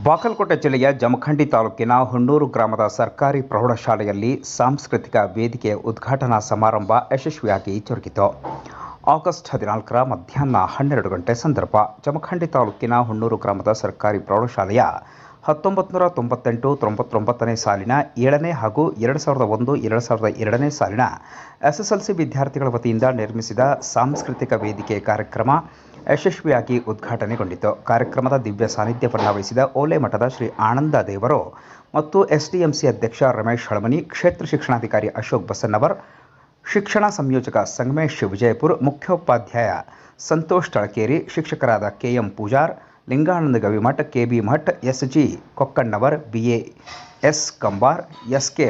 ಬಾಗಲಕೋಟೆ ಜಿಲ್ಲೆಯ ಜಮಖಂಡಿ ತಾಲೂಕಿನ ಹುಣ್ಣೂರು ಗ್ರಾಮದ ಸರ್ಕಾರಿ ಪ್ರೌಢಶಾಲೆಯಲ್ಲಿ ಸಾಂಸ್ಕೃತಿಕ ವೇದಿಕೆಯ ಉದ್ಘಾಟನಾ ಸಮಾರಂಭ ಯಶಸ್ವಿಯಾಗಿ ಜರುಗಿತು. ಆಗಸ್ಟ್ 14ರ ಮಧ್ಯಾಹ್ನ 12 ಗಂಟೆ ಸಂದರ್ಭ ಜಮಖಂಡಿ ತಾಲೂಕಿನ ಹುಣ್ಣೂರು ಗ್ರಾಮದ ಸರ್ಕಾರಿ ಪ್ರೌಢಶಾಲೆಯ 1998-99ನೇ ಸಾಲಿನ 7ನೇ ಹಾಗೂ 2001-2002ನೇ ಸಾಲಿನ SSLC ವಿದ್ಯಾರ್ಥಿಗಳ ವತಿಯಿಂದ ನಿರ್ಮಿಸಿದ ಸಾಂಸ್ಕೃತಿಕ ವೇದಿಕೆ ಕಾರ್ಯಕ್ರಮ ಯಶಸ್ವಿಯಾಗಿ ಉದ್ಘಾಟನೆಗೊಂಡಿತು. ಕಾರ್ಯಕ್ರಮದ ದಿವ್ಯ ಸಾನ್ನಿಧ್ಯವನ್ನು ವಹಿಸಿದ ಓಲೆಮಠದ ಶ್ರೀ ಆನಂದ ದೇವರು ಮತ್ತು SDMC ಅಧ್ಯಕ್ಷ ರಮೇಶ್ ಹಳಮನಿ, ಕ್ಷೇತ್ರ ಶಿಕ್ಷಣಾಧಿಕಾರಿ ಅಶೋಕ್ ಬಸನ್ನವರ್, ಶಿಕ್ಷಣ ಸಂಯೋಜಕ ಸಂಗಮೇಶ್ ವಿಜಯಪುರ, ಮುಖ್ಯೋಪಾಧ್ಯಾಯ ಸಂತೋಷ್ ತಳಕೇರಿ, ಶಿಕ್ಷಕರಾದ KM Pujar, Lingananda Gavimath, KB Math, SG ಕೊಕ್ಕಣ್ಣವರ್, BAS Kambar, SK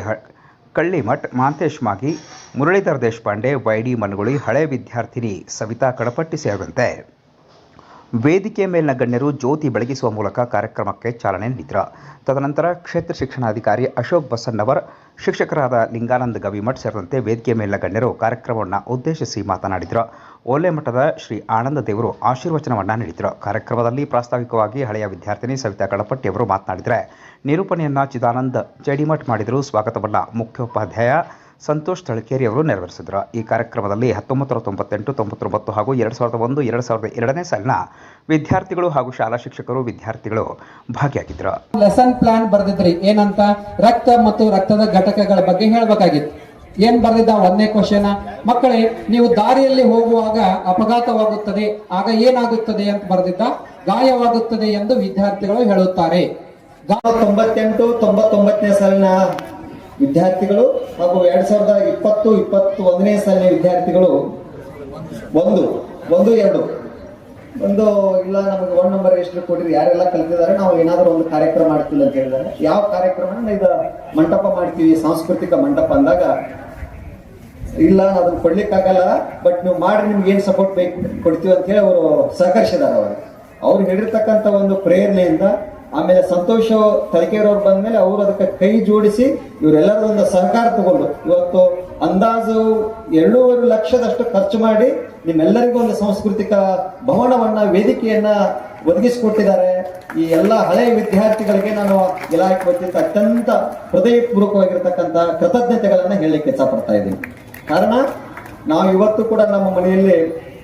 ಕಳ್ಳಿಮಠ್, Mantesh ಮಾಗಿ, ಮುರಳೀಧರ್ ದೇಶಪಾಂಡೆ, YD ಮನಗುಳಿ, ಹಳೆ ವಿದ್ಯಾರ್ಥಿನಿ ಸವಿತಾ ಕಡಪಟ್ಟಿ ಸೇರಿದಂತೆ ವೇದಿಕೆ ಮೇಲಿನ ಗಣ್ಯರು ಜ್ಯೋತಿ ಬೆಳಗಿಸುವ ಮೂಲಕ ಕಾರ್ಯಕ್ರಮಕ್ಕೆ ಚಾಲನೆ ನೀಡಿದರು. ತದನಂತರ ಕ್ಷೇತ್ರ ಶಿಕ್ಷಣಾಧಿಕಾರಿ ಅಶೋಕ್ ಬಸನ್ನವರ್, ಶಿಕ್ಷಕರಾದ ಲಿಂಗಾನಂದ ಗವಿಮಠ್ ಸೇರಿದಂತೆ ವೇದಿಕೆ ಮೇಲಿನ ಗಣ್ಯರು ಕಾರ್ಯಕ್ರಮವನ್ನು ಉದ್ದೇಶಿಸಿ ಮಾತನಾಡಿದರು. ಓಲೆಮಠದ ಶ್ರೀ ಆನಂದ ದೇವರು ಆಶೀರ್ವಚನವನ್ನು ನೀಡಿದರು. ಕಾರ್ಯಕ್ರಮದಲ್ಲಿ ಪ್ರಾಸ್ತಾವಿಕವಾಗಿ ಹಳೆಯ ವಿದ್ಯಾರ್ಥಿನಿ ಸವಿತಾ ಕಡಪಟ್ಟಿ ಅವರು ಮಾತನಾಡಿದರೆ, ನಿರೂಪಣೆಯನ್ನು ಚಿದಾನಂದ ಜಡಿಮಠ್ ಮಾಡಿದರು. ಸ್ವಾಗತವನ್ನು ಮುಖ್ಯೋಪಾಧ್ಯಾಯ ಸಂತೋಷ್ ತಳಕೇರಿ ಅವರು ನೆರವೇರಿಸಿದರು. ಈ ಕಾರ್ಯಕ್ರಮದಲ್ಲಿ 1998, 99 ಹಾಗೂ 2001, 2002ನೇ ಸಾಲಿನ ವಿದ್ಯಾರ್ಥಿಗಳು ಹಾಗೂ ಶಾಲಾ ಶಿಕ್ಷಕರು, ವಿದ್ಯಾರ್ಥಿಗಳು ಭಾಗಿಯಾಗಿದ್ದರು. ಲೆಸನ್ ಪ್ಲಾನ್ ಬರೆದಿದ್ರಿ, ಏನಂತ ರಕ್ತ ಮತ್ತು ರಕ್ತದ ಘಟಕಗಳ ಬಗ್ಗೆ ಹೇಳಬೇಕಾಗಿತ್ತು. ಏನ್ ಬರೆದಿದ್ದ? 1ನೇ ಕ್ವಶನ್, ಮಕ್ಕಳೇ ನೀವು ದಾರಿಯಲ್ಲಿ ಹೋಗುವಾಗ ಅಪಘಾತವಾಗುತ್ತದೆ, ಆಗ ಏನಾಗುತ್ತದೆ ಅಂತ ಬರೆದಿದ್ದ. ಗಾಯವಾಗುತ್ತದೆ ಎಂದು ವಿದ್ಯಾರ್ಥಿಗಳು ಹೇಳುತ್ತಾರೆ. 98, 99ನೇ ಸಾಲಿನ ವಿದ್ಯಾರ್ಥಿಗಳು ಹಾಗೂ 2020, 21ನೇ ಸಾಲಿನ ವಿದ್ಯಾರ್ಥಿಗಳು ಒಂದು ಇಲ್ಲ ನಮಗೆ 1 ನಂಬರ್ ಎಷ್ಟು ಕೊಟ್ಟಿರಿ, ಯಾರೆಲ್ಲ ಕಲ್ತಿದ್ದಾರೆ, ನಾವು ಏನಾದರೂ ಒಂದು ಕಾರ್ಯಕ್ರಮ ಮಾಡ್ತೀವಿ ಅಂತ ಹೇಳಿದ್ದಾರೆ. ಯಾವ ಕಾರ್ಯಕ್ರಮ? ಇದು ಮಂಟಪ ಮಾಡ್ತೀವಿ, ಸಾಂಸ್ಕೃತಿಕ ಮಂಟಪ ಅಂದಾಗ, ಇಲ್ಲ ಅದನ್ನು ಕೊಡ್ಲಿಕ್ಕಾಗಲ್ಲ, ಬಟ್ ನೀವು ಮಾಡಿ, ನಿಮ್ಗೆ ಏನು ಸಪೋರ್ಟ್ ಬೇಕು ಕೊಡ್ತೀವಿ ಅಂತ ಹೇಳಿ ಅವರು ಸಹಕರಿಸಿದ್ದಾರೆ. ಅವ್ರು ಹೇಳಿರ್ತಕ್ಕಂಥ ಒಂದು ಪ್ರೇರಣೆಯಿಂದ ಆಮೇಲೆ ಸಂತೋಷ ತಳಕೇರವ್ರು ಬಂದ್ಮೇಲೆ ಅವರು ಅದಕ್ಕೆ ಕೈ ಜೋಡಿಸಿ ಇವರೆಲ್ಲರೂ ಒಂದು ಸಹಕಾರ ತಗೊಂಡು ಇವತ್ತು ಅಂದಾಜು 2.5 ಲಕ್ಷದಷ್ಟು ಖರ್ಚು ಮಾಡಿ ನಿಮ್ಮೆಲ್ಲರಿಗೂ ಒಂದು ಸಾಂಸ್ಕೃತಿಕ ಭವನವನ್ನ, ವೇದಿಕೆಯನ್ನ ಒದಗಿಸಿಕೊಟ್ಟಿದ್ದಾರೆ. ಈ ಎಲ್ಲ ಹಳೆಯ ವಿದ್ಯಾರ್ಥಿಗಳಿಗೆ ನಾನು ಇಲಾಖೆ ವತಿಯಿಂದ ಅತ್ಯಂತ ಹೃದಯಪೂರ್ವಕವಾಗಿರ್ತಕ್ಕಂಥ ಕೃತಜ್ಞತೆಗಳನ್ನ ಹೇಳಲಿಕ್ಕೆ ಇಷ್ಟಪಡ್ತಾ ಇದ್ದೀನಿ. ಕಾರಣ ನಾವು ಇವತ್ತು ಕೂಡ ನಮ್ಮ ಮನೆಯಲ್ಲಿ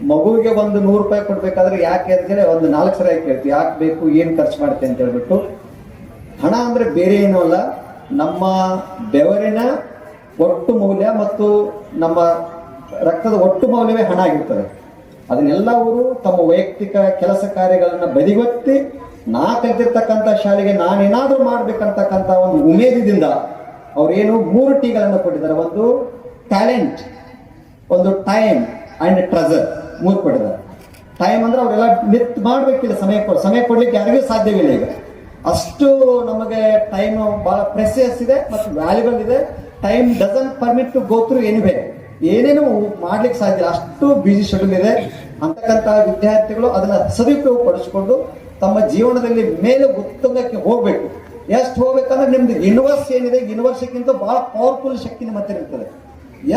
ಮಗುವಿಗೆ ಒಂದು 100 ರೂಪಾಯಿ ಕೊಡ್ಬೇಕಾದ್ರೆ ಯಾಕೆ ಅಂತ ಹೇಳಿ ಒಂದು 4 ಸರಿ ಕೇಳ್ತೀವಿ, ಯಾಕೆ ಬೇಕು, ಏನು ಖರ್ಚು ಮಾಡ್ತೀವಿ ಅಂತ ಹೇಳ್ಬಿಟ್ಟು. ಹಣ ಅಂದ್ರೆ ಬೇರೆ ಏನೂ ಅಲ್ಲ, ನಮ್ಮ ಬೆವರಿನ ಒಟ್ಟು ಮೌಲ್ಯ ಮತ್ತು ನಮ್ಮ ರಕ್ತದ ಒಟ್ಟು ಮೌಲ್ಯವೇ ಹಣ ಆಗಿರ್ತದೆ. ಅದನ್ನೆಲ್ಲ ಅವರು ತಮ್ಮ ವೈಯಕ್ತಿಕ ಕೆಲಸ ಕಾರ್ಯಗಳನ್ನ ಬದಿಗೊತ್ತಿ, ನಾ ಕಲ್ತಿರ್ತಕ್ಕಂಥ ಶಾಲೆಗೆ ನಾನೇನಾದ್ರೂ ಮಾಡ್ಬೇಕಂತಕ್ಕಂಥ ಒಂದು ಉಮೇದಿದಿಂದ ಅವ್ರೇನು 3 Tಗಳನ್ನು ಕೊಟ್ಟಿದ್ದಾರೆ. ಒಂದು ಟ್ಯಾಲೆಂಟ್, ಒಂದು ಟೈಮ್ ಅಂಡ್ ಟ್ರೆಜರ್, 3 ಕೊಟ್ಟಿದ್ದಾರೆ. ಟೈಮ್ ಅಂದ್ರೆ ಅವರೆಲ್ಲ ನಿತ್ ಮಾಡ್ಬೇಕಿಲ್ಲ, ಸಮಯ ಕೊಡ್ಲಿಕ್ಕೆ ಯಾರಿಗೂ ಸಾಧ್ಯವಿಲ್ಲ. ಈಗ ಅಷ್ಟು ನಮಗೆ ಟೈಮ್ ಬಹಳ ಪ್ರೆಸಿಯಸ್ ಇದೆ ಮತ್ತು ವ್ಯಾಲ್ಯೂಬಲ್ ಇದೆ. Time doesn't permit to go through anyway, ಏನೇನು ಮಾಡ್ಲಿಕ್ಕೆ ಸಾಧ್ಯ, ಅಷ್ಟು ಬಿಸಿ ಶೆಡ್ಯೂಲ್ ಇದೆ. ಅಂತಕ್ಕಂಥ ವಿದ್ಯಾರ್ಥಿಗಳು ಅದನ್ನ ಸದುಪಯೋಗ ಪಡಿಸಿಕೊಂಡು ತಮ್ಮ ಜೀವನದಲ್ಲಿ ಮೇಲೆ ಉತ್ತುಂಗಕ್ಕೆ ಹೋಗ್ಬೇಕು. ಎಷ್ಟು ಹೋಗ್ಬೇಕಂದ್ರೆ ನಿಮ್ದು ಯೂನಿವರ್ಸ್ ಏನಿದೆ, ಯೂನಿವರ್ಸ್ಗಿಂತ ಬಹಳ ಪವರ್ಫುಲ್ ಶಕ್ತಿ ನಿಮ್ಮ ಹತ್ತಿರ ಇರ್ತದೆ.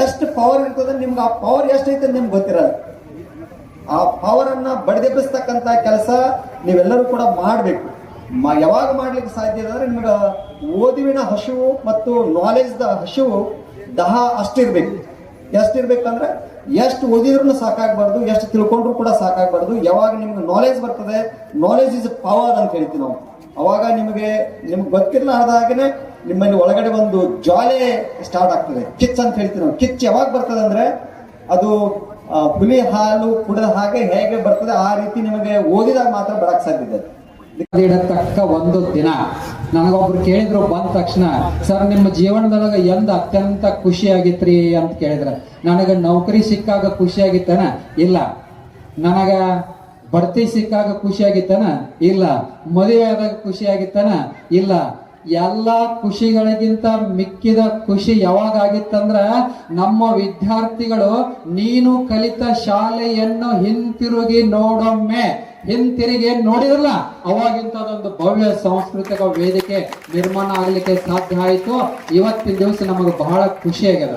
ಎಷ್ಟು ಪವರ್ ಇರ್ತದೆ ನಿಮ್ಗೆ, ಆ ಪವರ್ ಎಷ್ಟೈತೆ ನಿಮ್ಗೆ ಗೊತ್ತಿರಲ್ಲ. ಆ ಪವರ್ ಅನ್ನ ಬಡಿದೆಬ್ಬಿಸ್ತಕ್ಕಂಥ ಕೆಲಸ ನೀವೆಲ್ಲರೂ ಕೂಡ ಮಾಡಬೇಕು. ಯಾವಾಗ ಮಾಡ್ಲಿಕ್ಕೆ ಸಾಧ್ಯ ಇದೆ ಅಂದ್ರೆ, ನಿಮ್ಗೆ ಓದುವಿನ ಹಸಿವು ಮತ್ತು ನಾಲೆಜ್ ಹಸಿವು ದಹ ಅಷ್ಟಿರ್ಬೇಕು. ಎಷ್ಟಿರ್ಬೇಕಂದ್ರೆ, ಎಷ್ಟು ಓದಿದ್ರು ಸಾಕಾಗಬಾರ್ದು, ಎಷ್ಟು ತಿಳ್ಕೊಂಡ್ರು ಕೂಡ ಸಾಕಾಗಬಾರ್ದು. ಯಾವಾಗ ನಿಮ್ಗೆ ನಾಲೆಜ್ ಬರ್ತದೆ, ನಾಲೆಜ್ ಇಸ್ ಪವರ್ ಅಂತ ಹೇಳ್ತೀವಿ ನಾವು, ಅವಾಗ ನಿಮ್ಗೆ ಗೊತ್ತಿರಲಾರ್ದಾಗನೆ ನಿಮ್ಮಲ್ಲಿ ಒಳಗಡೆ ಒಂದು ಜ್ವಾಲೆ ಸ್ಟಾರ್ಟ್ ಆಗ್ತದೆ. ಕಿಚ್ ಅಂತ ಹೇಳ್ತೀವಿ ನಾವು. ಕಿಚ್ ಯಾವಾಗ ಬರ್ತದೆ ಅಂದ್ರೆ, ಅದು ಹುಲಿ ಹಾಲು ಕುಡಿದ ಹಾಗೆ ಹೇಗೆ ಬರ್ತದೆ, ಆ ರೀತಿ ನಿಮಗೆ ಓದಿದಾಗ ಮಾತ್ರ ಬರಕ್ ಸಾಧ್ಯ. ಇಡತಕ್ಕ ಒಂದು ದಿನ ನನಗೊಬ್ರು ಕೇಳಿದ್ರು ಬಂದ ತಕ್ಷಣ, ಸರ್ ನಿಮ್ಮ ಜೀವನದೊಳಗೆ ಎಂದ ಅತ್ಯಂತ ಖುಷಿಯಾಗಿತ್ರಿ ಅಂತ ಕೇಳಿದ್ರ. ನನಗೆ ನೌಕರಿ ಸಿಕ್ಕಾಗ ಖುಷಿಯಾಗಿತ್ತನ? ಇಲ್ಲ. ನನಗ ಬಡ್ತಿ ಸಿಕ್ಕಾಗ ಖುಷಿಯಾಗಿತ್ತನ? ಇಲ್ಲ. ಮದುವೆ ಆದಾಗ ಖುಷಿಯಾಗಿತ್ತನ? ಇಲ್ಲ. ಎಲ್ಲ ಖುಷಿಗಳಿಗಿಂತ ಮಿಕ್ಕಿದ ಖುಷಿ ಯಾವಾಗ ಆಗಿತ್ತಂದ್ರ, ನಮ್ಮ ವಿದ್ಯಾರ್ಥಿಗಳು ನೀನು ಕಲಿತ ಶಾಲೆಯನ್ನು ಹಿಂತಿರುಗಿ ನೋಡಿದ್ರಲ್ಲ, ಅವಾಗಿಂತದೊಂದು ಭವ್ಯ ಸಾಂಸ್ಕೃತಿಕ ವೇದಿಕೆ ನಿರ್ಮಾಣ ಆಗ್ಲಿಕ್ಕೆ ಸಾಧ್ಯ ಆಯಿತು. ಇವತ್ತಿನ ದಿವಸ ನಮಗೆ ಬಹಳ ಖುಷಿಯಾಗ್ಯದ.